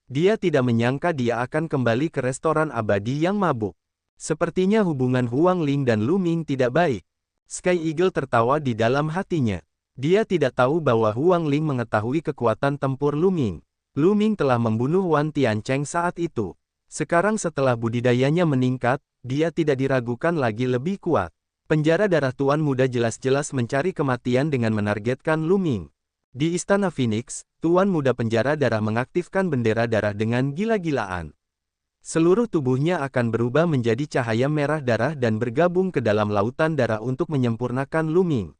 [SPEAKER 1] Dia tidak menyangka dia akan kembali ke restoran abadi yang mabuk. Sepertinya hubungan Huang Ling dan Lu Ming tidak baik. Sky Eagle tertawa di dalam hatinya. Dia tidak tahu bahwa Huang Ling mengetahui kekuatan tempur Lu Ming. Lu Ming telah membunuh Wan Tiancheng saat itu. Sekarang setelah budidayanya meningkat, dia tidak diragukan lagi lebih kuat. Penjara darah Tuan muda jelas-jelas mencari kematian dengan menargetkan Lu Ming. Di Istana Phoenix, Tuan muda penjara darah mengaktifkan bendera darah dengan gila-gilaan. Seluruh tubuhnya akan berubah menjadi cahaya merah darah dan bergabung ke dalam lautan darah untuk menyempurnakan Lu Ming.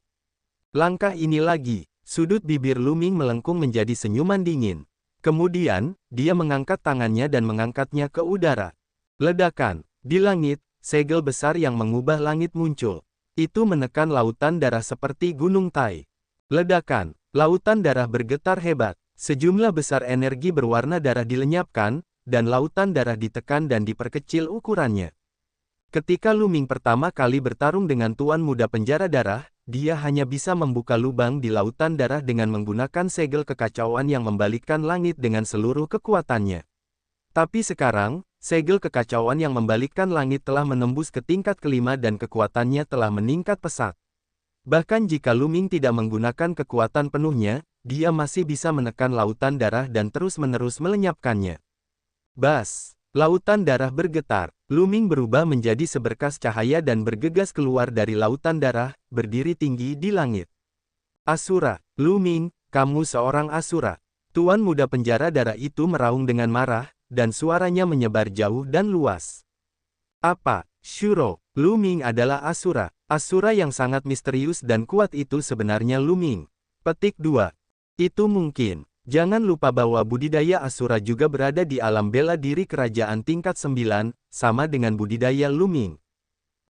[SPEAKER 1] Langkah ini lagi, sudut bibir Lu Ming melengkung menjadi senyuman dingin. Kemudian, dia mengangkat tangannya dan mengangkatnya ke udara. Ledakan, di langit. Segel besar yang mengubah langit muncul. Itu menekan lautan darah seperti gunung Tai. Ledakan, lautan darah bergetar hebat. Sejumlah besar energi berwarna darah dilenyapkan, dan lautan darah ditekan dan diperkecil ukurannya. Ketika Lu Ming pertama kali bertarung dengan Tuan muda penjara darah, dia hanya bisa membuka lubang di lautan darah dengan menggunakan segel kekacauan yang membalikkan langit dengan seluruh kekuatannya. Tapi sekarang, segel kekacauan yang membalikkan langit telah menembus ke tingkat kelima dan kekuatannya telah meningkat pesat. Bahkan jika Lu Ming tidak menggunakan kekuatan penuhnya, dia masih bisa menekan lautan darah dan terus-menerus melenyapkannya. Bas! Lautan darah bergetar. Lu Ming berubah menjadi seberkas cahaya dan bergegas keluar dari lautan darah, berdiri tinggi di langit. Asura, Lu Ming, kamu seorang Asura. Tuan muda penjara darah itu meraung dengan marah, dan suaranya menyebar jauh dan luas. Apa, Shuro, Lu Ming adalah Asura. Asura yang sangat misterius dan kuat itu sebenarnya Lu Ming. Petik 2. Itu mungkin. Jangan lupa bahwa budidaya Asura juga berada di alam bela diri kerajaan tingkat 9, sama dengan budidaya Lu Ming.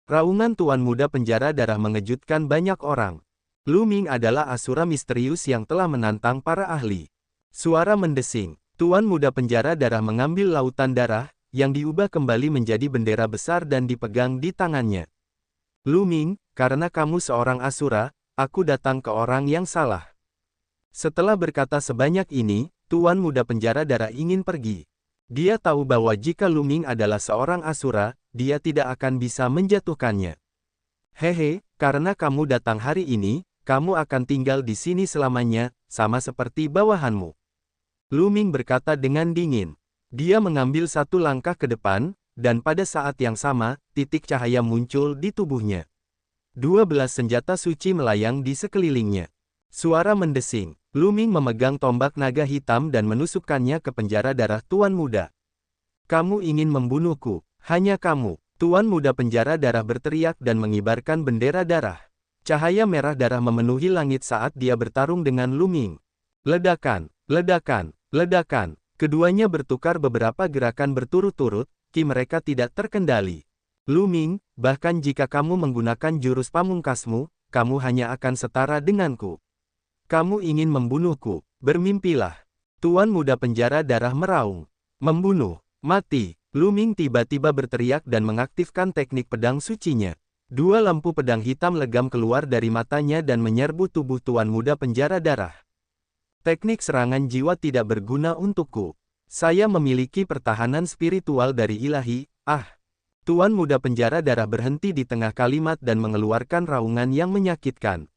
[SPEAKER 1] Raungan Tuan muda penjara darah mengejutkan banyak orang. Lu Ming adalah Asura misterius yang telah menantang para ahli. Suara mendesing. Tuan muda penjara darah mengambil lautan darah, yang diubah kembali menjadi bendera besar dan dipegang di tangannya. Lu Ming, karena kamu seorang Asura, aku datang ke orang yang salah. Setelah berkata sebanyak ini, Tuan muda penjara darah ingin pergi. Dia tahu bahwa jika Lu Ming adalah seorang Asura, dia tidak akan bisa menjatuhkannya. Hehe, karena kamu datang hari ini, kamu akan tinggal di sini selamanya, sama seperti bawahanmu. Lu Ming berkata dengan dingin. Dia mengambil satu langkah ke depan, dan pada saat yang sama, titik cahaya muncul di tubuhnya. 12 senjata suci melayang di sekelilingnya. Suara mendesing. Lu Ming memegang tombak naga hitam dan menusukkannya ke penjara darah Tuan Muda. Kamu ingin membunuhku, hanya kamu. Tuan Muda penjara darah berteriak dan mengibarkan bendera darah. Cahaya merah darah memenuhi langit saat dia bertarung dengan Lu Ming. Ledakan, ledakan, ledakan. Keduanya bertukar beberapa gerakan berturut-turut, ki mereka tidak terkendali. Lu Ming, bahkan jika kamu menggunakan jurus pamungkasmu, kamu hanya akan setara denganku. Kamu ingin membunuhku, bermimpilah. Tuan Muda penjara darah meraung. Membunuh, mati. Lu Ming tiba-tiba berteriak dan mengaktifkan teknik pedang sucinya. Dua lampu pedang hitam legam keluar dari matanya dan menyerbu tubuh Tuan Muda penjara darah. Teknik serangan jiwa tidak berguna untukku. Saya memiliki pertahanan spiritual dari ilahi. Tuan Muda penjara darah berhenti di tengah kalimat dan mengeluarkan raungan yang menyakitkan.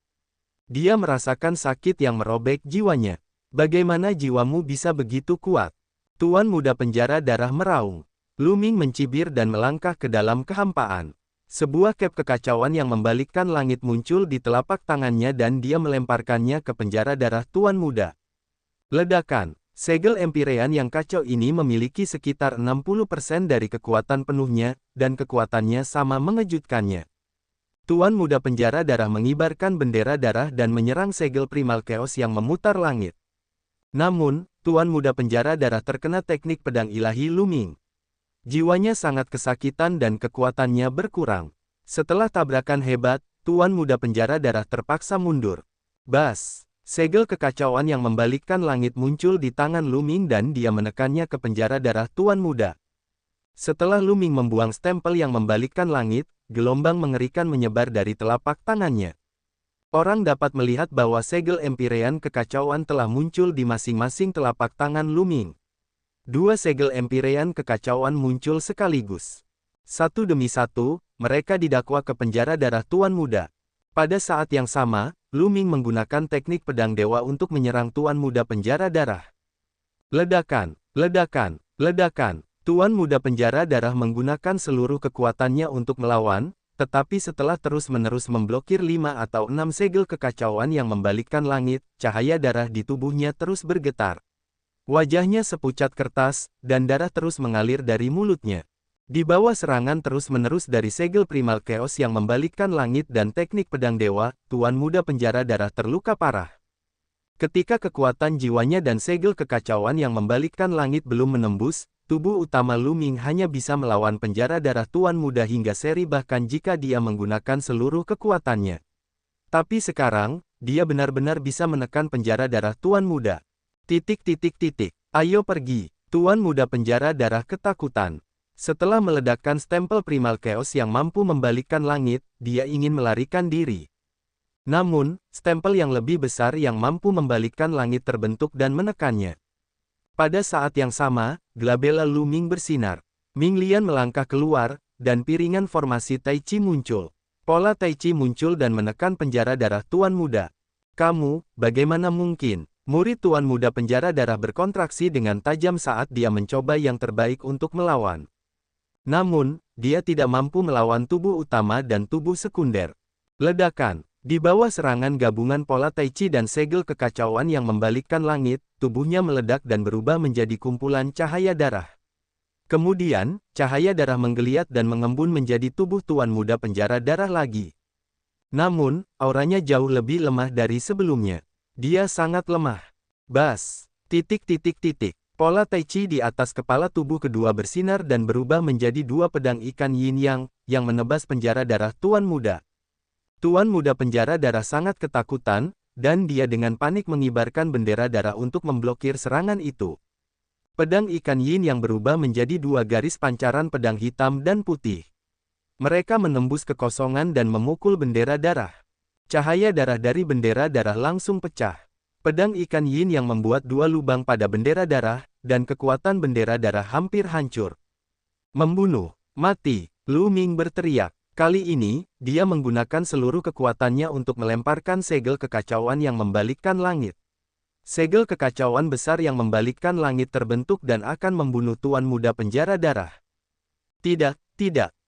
[SPEAKER 1] Dia merasakan sakit yang merobek jiwanya. Bagaimana jiwamu bisa begitu kuat? Tuan Muda penjara darah meraung. Lu Ming mencibir dan melangkah ke dalam kehampaan. Sebuah cap kekacauan yang membalikkan langit muncul di telapak tangannya dan dia melemparkannya ke penjara darah Tuan Muda. Ledakan. Segel Empyrean yang kacau ini memiliki sekitar 60% dari kekuatan penuhnya, dan kekuatannya sama mengejutkannya. Tuan Muda penjara darah mengibarkan bendera darah dan menyerang segel Primal Chaos yang memutar langit. Namun, Tuan Muda penjara darah terkena teknik pedang ilahi Lu Ming. Jiwanya sangat kesakitan dan kekuatannya berkurang. Setelah tabrakan hebat, Tuan Muda penjara darah terpaksa mundur. Bas! Segel kekacauan yang membalikkan langit muncul di tangan Lu Ming dan dia menekannya ke penjara darah Tuan Muda. Setelah Lu Ming membuang stempel yang membalikkan langit, gelombang mengerikan menyebar dari telapak tangannya. Orang dapat melihat bahwa segel Empyrean kekacauan telah muncul di masing-masing telapak tangan Lu Ming. Dua segel Empyrean kekacauan muncul sekaligus. Satu demi satu, mereka didakwa ke penjara darah Tuan Muda. Pada saat yang sama, Lu Ming menggunakan teknik pedang dewa untuk menyerang Tuan Muda penjara darah. Ledakan, ledakan, ledakan. Tuan Muda penjara darah menggunakan seluruh kekuatannya untuk melawan, tetapi setelah terus-menerus memblokir 5 atau 6 segel kekacauan yang membalikkan langit, cahaya darah di tubuhnya terus bergetar. Wajahnya sepucat kertas, dan darah terus mengalir dari mulutnya. Di bawah serangan terus-menerus dari segel Primal Chaos yang membalikkan langit dan teknik pedang dewa, Tuan Muda penjara darah terluka parah. Ketika kekuatan jiwanya dan segel kekacauan yang membalikkan langit belum menembus, tubuh utama Lu Ming hanya bisa melawan penjara darah Tuan Muda hingga seri bahkan jika dia menggunakan seluruh kekuatannya. Tapi sekarang, dia benar-benar bisa menekan penjara darah Tuan Muda. Ayo pergi. Tuan Muda penjara darah ketakutan. Setelah meledakkan stempel Primal Chaos yang mampu membalikkan langit, dia ingin melarikan diri. Namun, stempel yang lebih besar yang mampu membalikkan langit terbentuk dan menekannya. Pada saat yang sama, glabella Lu Ming bersinar. Ming Lian melangkah keluar, dan piringan formasi Tai Chi muncul. Pola Tai Chi muncul dan menekan penjara darah Tuan Muda. Kamu, bagaimana mungkin? Murid Tuan Muda penjara darah berkontraksi dengan tajam saat dia mencoba yang terbaik untuk melawan. Namun, dia tidak mampu melawan tubuh utama dan tubuh sekunder. Ledakan. Di bawah serangan gabungan pola Tai Chi dan segel kekacauan yang membalikkan langit, tubuhnya meledak dan berubah menjadi kumpulan cahaya darah. Kemudian, cahaya darah menggeliat dan mengembun menjadi tubuh Tuan Muda penjara darah lagi. Namun, auranya jauh lebih lemah dari sebelumnya. Dia sangat lemah. Bas! Pola Tai Chi di atas kepala tubuh kedua bersinar dan berubah menjadi dua pedang ikan yin yang menebas penjara darah Tuan Muda. Tuan Muda penjara darah sangat ketakutan, dan dia dengan panik mengibarkan bendera darah untuk memblokir serangan itu. Pedang ikan yin yang berubah menjadi dua garis pancaran pedang hitam dan putih. Mereka menembus kekosongan dan memukul bendera darah. Cahaya darah dari bendera darah langsung pecah. Pedang ikan yin yang membuat dua lubang pada bendera darah, dan kekuatan bendera darah hampir hancur. Membunuh, mati, Lu Ming berteriak. Kali ini, dia menggunakan seluruh kekuatannya untuk melemparkan segel kekacauan yang membalikkan langit. Segel kekacauan besar yang membalikkan langit terbentuk dan akan membunuh Tuan Muda penjara darah. Tidak,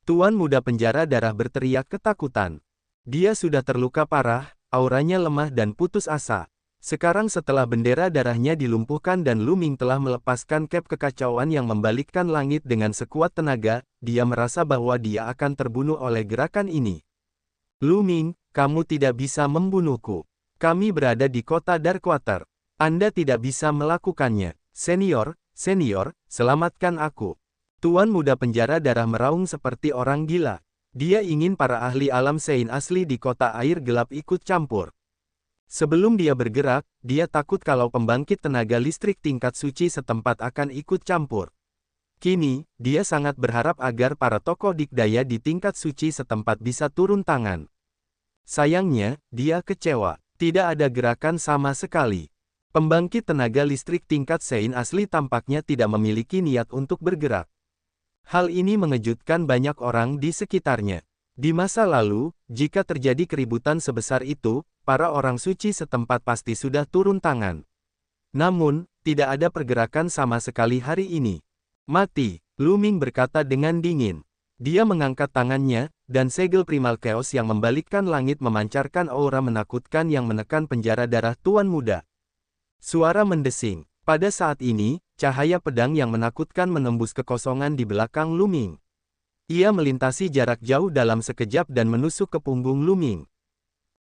[SPEAKER 1] Tuan Muda penjara darah berteriak ketakutan. Dia sudah terluka parah, auranya lemah dan putus asa. Sekarang setelah bendera darahnya dilumpuhkan dan Lu Ming telah melepaskan cap kekacauan yang membalikkan langit dengan sekuat tenaga, dia merasa bahwa dia akan terbunuh oleh gerakan ini. Lu Ming, kamu tidak bisa membunuhku. Kami berada di kota Darkwater. Anda tidak bisa melakukannya. Senior, selamatkan aku. Tuan muda penjara darah meraung seperti orang gila. Dia ingin para ahli alam Sein asli di kota air gelap ikut campur. Sebelum dia bergerak, dia takut kalau pembangkit tenaga listrik tingkat suci setempat akan ikut campur. Kini, dia sangat berharap agar para tokoh dikdaya di tingkat suci setempat bisa turun tangan. Sayangnya, dia kecewa. Tidak ada gerakan sama sekali. Pembangkit tenaga listrik tingkat Sein asli tampaknya tidak memiliki niat untuk bergerak. Hal ini mengejutkan banyak orang di sekitarnya. Di masa lalu, jika terjadi keributan sebesar itu, para orang suci setempat pasti sudah turun tangan. Namun, tidak ada pergerakan sama sekali hari ini. Mati, Lu Ming berkata dengan dingin. Dia mengangkat tangannya, dan segel primal chaos yang membalikkan langit memancarkan aura menakutkan yang menekan penjara darah Tuan Muda. Suara mendesing. Pada saat ini, cahaya pedang yang menakutkan menembus kekosongan di belakang Lu Ming. Ia melintasi jarak jauh dalam sekejap dan menusuk ke punggung Lu Ming.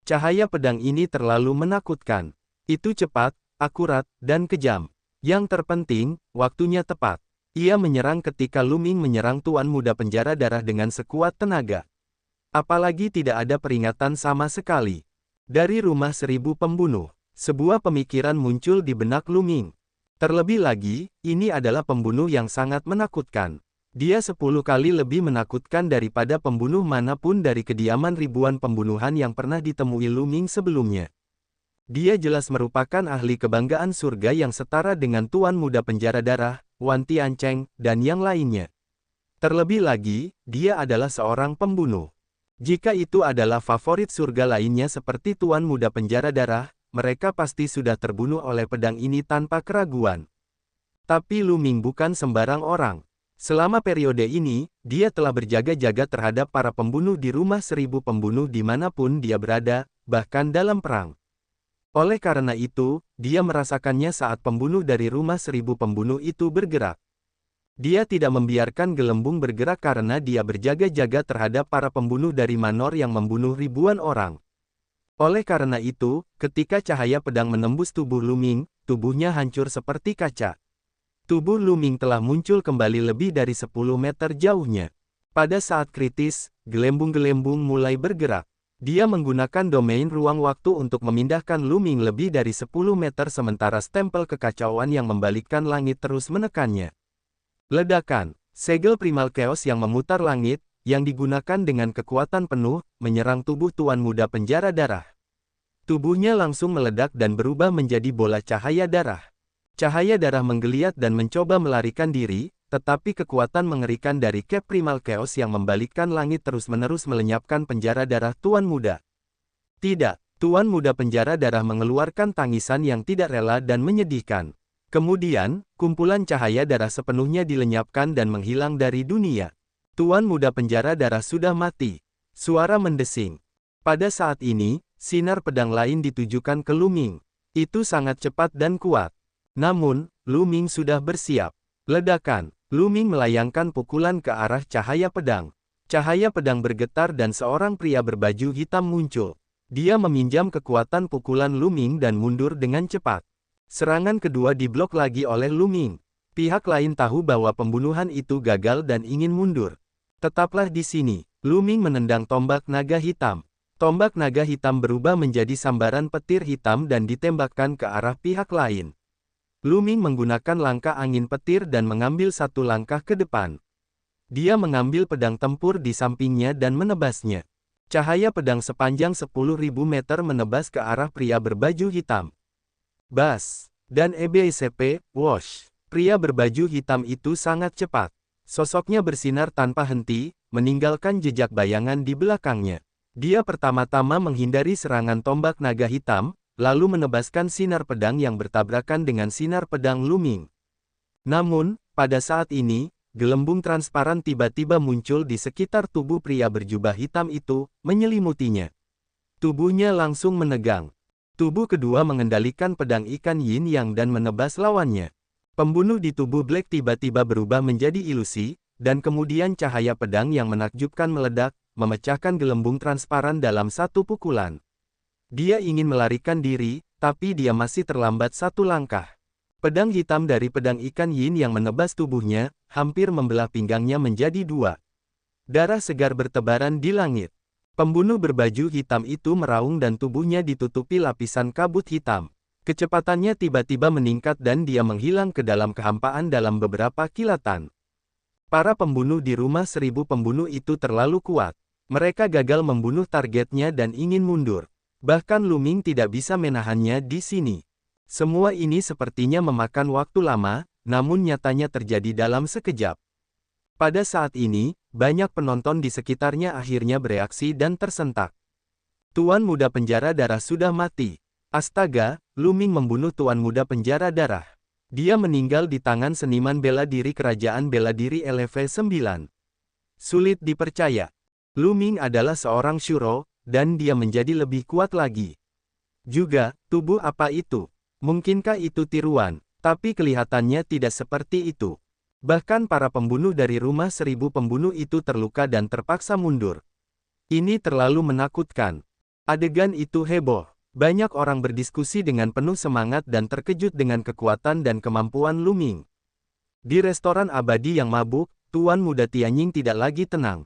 [SPEAKER 1] Cahaya pedang ini terlalu menakutkan. Itu cepat, akurat, dan kejam. Yang terpenting, waktunya tepat. Ia menyerang ketika Lu Ming menyerang Tuan Muda penjara darah dengan sekuat tenaga. Apalagi tidak ada peringatan sama sekali. Dari rumah 1000 pembunuh, sebuah pemikiran muncul di benak Lu Ming. Terlebih lagi, ini adalah pembunuh yang sangat menakutkan. Dia 10 kali lebih menakutkan daripada pembunuh manapun dari kediaman ribuan pembunuhan yang pernah ditemui Lu Ming sebelumnya. Dia jelas merupakan ahli kebanggaan surga yang setara dengan Tuan Muda penjara darah, Wan Tiancheng, dan yang lainnya. Terlebih lagi, dia adalah seorang pembunuh. Jika itu adalah favorit surga lainnya seperti Tuan Muda penjara darah, mereka pasti sudah terbunuh oleh pedang ini tanpa keraguan. Tapi Lu Ming bukan sembarang orang. Selama periode ini, dia telah berjaga-jaga terhadap para pembunuh di rumah 1000 pembunuh dimanapun dia berada, bahkan dalam perang. Oleh karena itu, dia merasakannya saat pembunuh dari rumah 1000 pembunuh itu bergerak. Dia tidak membiarkan gelembung bergerak karena dia berjaga-jaga terhadap para pembunuh dari Manor yang membunuh ribuan orang. Oleh karena itu, ketika cahaya pedang menembus tubuh Lu Ming, tubuhnya hancur seperti kaca. Tubuh Lu Ming telah muncul kembali lebih dari 10 meter jauhnya. Pada saat kritis, gelembung-gelembung mulai bergerak. Dia menggunakan domain ruang waktu untuk memindahkan Lu Ming lebih dari 10 meter sementara stempel kekacauan yang membalikkan langit terus menekannya. Ledakan, segel primal chaos yang memutar langit, yang digunakan dengan kekuatan penuh, menyerang tubuh Tuan Muda penjara darah. Tubuhnya langsung meledak dan berubah menjadi bola cahaya darah. Cahaya darah menggeliat dan mencoba melarikan diri, tetapi kekuatan mengerikan dari cap primal chaos yang membalikkan langit terus-menerus melenyapkan penjara darah Tuan Muda. Tidak, Tuan Muda penjara darah mengeluarkan tangisan yang tidak rela dan menyedihkan. Kemudian, kumpulan cahaya darah sepenuhnya dilenyapkan dan menghilang dari dunia. Tuan Muda penjara darah sudah mati. Suara mendesing. Pada saat ini, sinar pedang lain ditujukan ke Lu Ming. Itu sangat cepat dan kuat. Namun, Lu Ming sudah bersiap. Ledakan. Lu Ming melayangkan pukulan ke arah cahaya pedang. Cahaya pedang bergetar dan seorang pria berbaju hitam muncul. Dia meminjam kekuatan pukulan Lu Ming dan mundur dengan cepat. Serangan kedua diblok lagi oleh Lu Ming. Pihak lain tahu bahwa pembunuhan itu gagal dan ingin mundur. Tetaplah di sini. Lu Ming menendang tombak naga hitam. Tombak naga hitam berubah menjadi sambaran petir hitam dan ditembakkan ke arah pihak lain. Lu Ming menggunakan langkah angin petir dan mengambil satu langkah ke depan. Dia mengambil pedang tempur di sampingnya dan menebasnya. Cahaya pedang sepanjang 10.000 meter menebas ke arah pria berbaju hitam. Bas! Dan EBSP, whoosh! Pria berbaju hitam itu sangat cepat. Sosoknya bersinar tanpa henti, meninggalkan jejak bayangan di belakangnya. Dia pertama-tama menghindari serangan tombak naga hitam, lalu menebaskan sinar pedang yang bertabrakan dengan sinar pedang Lu Ming. Namun, pada saat ini, gelembung transparan tiba-tiba muncul di sekitar tubuh pria berjubah hitam itu, menyelimutinya. Tubuhnya langsung menegang. Tubuh kedua mengendalikan pedang ikan Yin Yang dan menebas lawannya. Pembunuh di tubuh Black tiba-tiba berubah menjadi ilusi, dan kemudian cahaya pedang yang menakjubkan meledak, memecahkan gelembung transparan dalam satu pukulan. Dia ingin melarikan diri, tapi dia masih terlambat satu langkah. Pedang hitam dari pedang ikan Yin yang menebas tubuhnya, hampir membelah pinggangnya menjadi dua. Darah segar bertebaran di langit. Pembunuh berbaju hitam itu meraung dan tubuhnya ditutupi lapisan kabut hitam. Kecepatannya tiba-tiba meningkat dan dia menghilang ke dalam kehampaan dalam beberapa kilatan. Para pembunuh di rumah 1000 pembunuh itu terlalu kuat. Mereka gagal membunuh targetnya dan ingin mundur. Bahkan Lu Ming tidak bisa menahannya di sini. Semua ini sepertinya memakan waktu lama, namun nyatanya terjadi dalam sekejap. Pada saat ini, banyak penonton di sekitarnya akhirnya bereaksi dan tersentak. Tuan Muda Penjara Darah sudah mati. Astaga, Lu Ming membunuh Tuan Muda Penjara Darah. Dia meninggal di tangan seniman bela diri Kerajaan Bela Diri LV9. Sulit dipercaya. Lu Ming adalah seorang Shuro, dan dia menjadi lebih kuat lagi. Juga, tubuh apa itu? Mungkinkah itu tiruan? Tapi kelihatannya tidak seperti itu. Bahkan para pembunuh dari rumah 1000 pembunuh itu terluka dan terpaksa mundur. Ini terlalu menakutkan. Adegan itu heboh. Banyak orang berdiskusi dengan penuh semangat dan terkejut dengan kekuatan dan kemampuan Lu Ming. Di restoran abadi yang mabuk, Tuan Muda Tianjing tidak lagi tenang.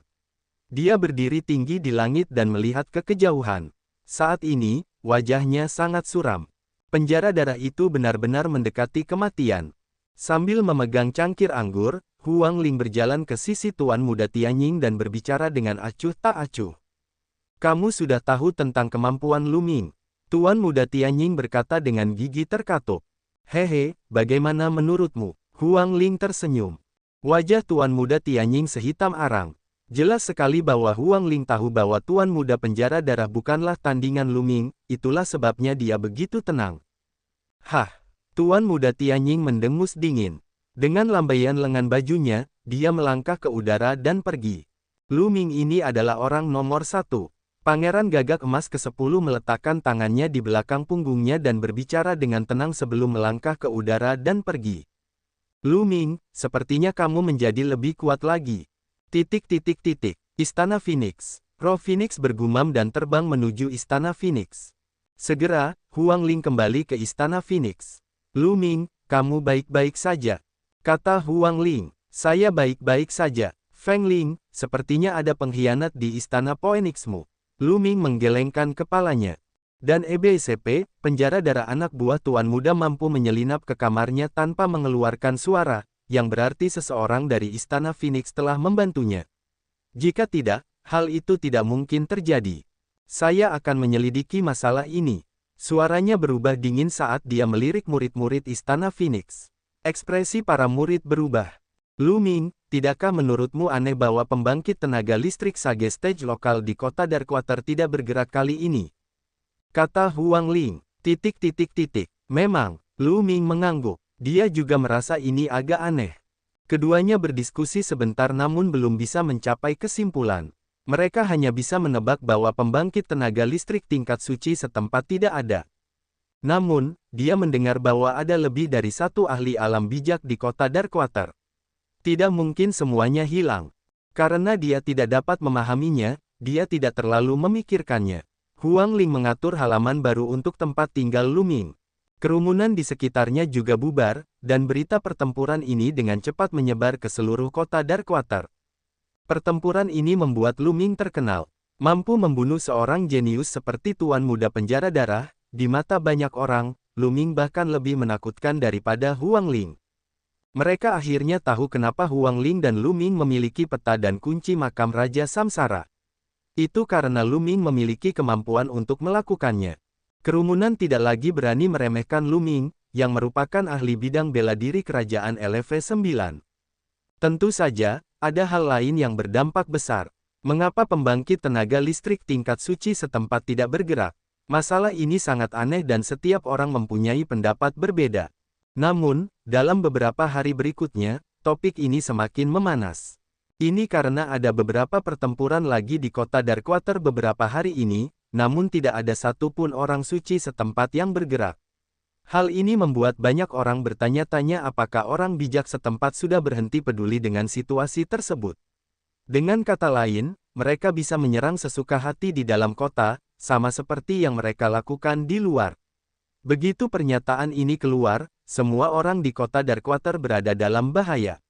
[SPEAKER 1] Dia berdiri tinggi di langit dan melihat ke kejauhan. Saat ini, wajahnya sangat suram. Penjara darah itu benar-benar mendekati kematian. Sambil memegang cangkir anggur, Huang Ling berjalan ke sisi Tuan Muda Tianjing dan berbicara dengan acuh tak acuh. Kamu sudah tahu tentang kemampuan Lu Ming. Tuan Muda Tianjing berkata dengan gigi terkatup. Hehe, bagaimana menurutmu? Huang Ling tersenyum. Wajah Tuan Muda Tianjing sehitam arang. Jelas sekali bahwa Huang Ling tahu bahwa Tuan Muda Penjara Darah bukanlah tandingan Lu Ming, itulah sebabnya dia begitu tenang. Hah! Tuan Muda Tianjing mendengus dingin. Dengan lambaian lengan bajunya, dia melangkah ke udara dan pergi. Lu Ming ini adalah orang nomor 1. Pangeran Gagak Emas ke-10 meletakkan tangannya di belakang punggungnya dan berbicara dengan tenang sebelum melangkah ke udara dan pergi. Lu Ming, sepertinya kamu menjadi lebih kuat lagi. Istana Phoenix. Roh Phoenix bergumam dan terbang menuju Istana Phoenix. Segera, Huang Ling kembali ke Istana Phoenix. Lu Ming, kamu baik-baik saja. Kata Huang Ling. Saya baik-baik saja. Feng Ling, sepertinya ada pengkhianat di Istana Phoenixmu. Lu Ming menggelengkan kepalanya. Dan EBCP, penjara darah anak buah Tuan Muda mampu menyelinap ke kamarnya tanpa mengeluarkan suara, yang berarti seseorang dari Istana Phoenix telah membantunya. Jika tidak, hal itu tidak mungkin terjadi. Saya akan menyelidiki masalah ini. Suaranya berubah dingin saat dia melirik murid-murid Istana Phoenix. Ekspresi para murid berubah. Lu Ming, tidakkah menurutmu aneh bahwa pembangkit tenaga listrik Sage Stage lokal di kota Darkwater tidak bergerak kali ini? Kata Huang Ling. Memang, Lu Ming mengangguk. Dia juga merasa ini agak aneh. Keduanya berdiskusi sebentar namun belum bisa mencapai kesimpulan. Mereka hanya bisa menebak bahwa pembangkit tenaga listrik tingkat suci setempat tidak ada. Namun, dia mendengar bahwa ada lebih dari satu ahli alam bijak di kota Darkwater. Tidak mungkin semuanya hilang. Karena dia tidak dapat memahaminya, dia tidak terlalu memikirkannya. Huang Ling mengatur halaman baru untuk tempat tinggal Lu Ming. Kerumunan di sekitarnya juga bubar, dan berita pertempuran ini dengan cepat menyebar ke seluruh kota Darkwater. Pertempuran ini membuat Lu Ming terkenal. Mampu membunuh seorang jenius seperti Tuan Muda Penjara Darah, di mata banyak orang, Lu Ming bahkan lebih menakutkan daripada Huang Ling. Mereka akhirnya tahu kenapa Huang Ling dan Lu Ming memiliki peta dan kunci makam Raja Samsara. Itu karena Lu Ming memiliki kemampuan untuk melakukannya. Kerumunan tidak lagi berani meremehkan Lu Ming, yang merupakan ahli bidang bela diri Kerajaan LV9. Tentu saja, ada hal lain yang berdampak besar. Mengapa pembangkit tenaga listrik tingkat suci setempat tidak bergerak? Masalah ini sangat aneh dan setiap orang mempunyai pendapat berbeda. Namun, dalam beberapa hari berikutnya, topik ini semakin memanas. Ini karena ada beberapa pertempuran lagi di kota Darkwater beberapa hari ini, namun tidak ada satupun orang suci setempat yang bergerak. Hal ini membuat banyak orang bertanya-tanya apakah orang bijak setempat sudah berhenti peduli dengan situasi tersebut. Dengan kata lain, mereka bisa menyerang sesuka hati di dalam kota, sama seperti yang mereka lakukan di luar. Begitu pernyataan ini keluar, semua orang di kota Darkwater berada dalam bahaya.